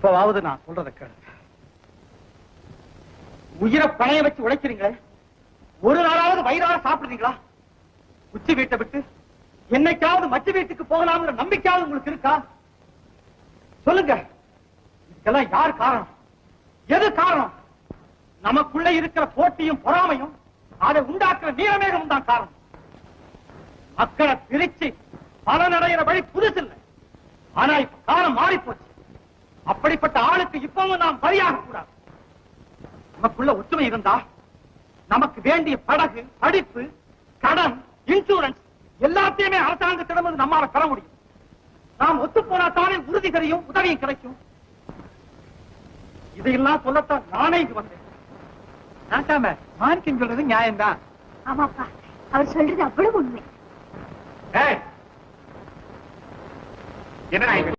இப்பவாவது நான் சொல்றத கேளு. உயிரை பணைய வச்சு உழைக்கிறீங்களே, ஒரு நாளாவது வயிறார சாப்பிடுறீங்களா? உச்சி வீட்டை விட்டு என்னைக்காவது மச்சு வீட்டுக்கு போகலாம்ங்கிற நம்பிக்கையாவது உங்களுக்கு இருக்கா? சொல்லுங்க. இதுக்கெல்லாம் யார் காரணம்? எது காரணம்? நமக்குள்ள இருக்கிற போட்டியும் பொறாமையும், அதை உண்டாக்குற நீரமேகமும் தான் காரணம். மக்களை பிரிச்சு பலனடைகிற வழி புதுசு இல்லை. ஆனா இப்ப காலம் மாறி போச்சு. அப்படிப்பட்ட ஆளுக்கு இப்பவும் நாம் பலியாக கூடாது. நமக்குள்ள ஒற்றுமை இருந்தா நமக்கு வேண்டிய படகு, படிப்பு, கடன், இன்சூரன்ஸ் எல்லாத்தையுமே அரசாங்கத்திடம் நம்மால பெற முடியும். நாம் ஒத்து போனா தானே உறுதி தெரியும், உதவியும் கிடைக்கும். இதையெல்லாம் சொல்லத்தான் நானே இது வந்தேன். மாணிக்கம் சொல்றது நியாயம்தான். ஆமாப்பா, அவர் சொல்றது அவ்வளவு உண்மை. என்ன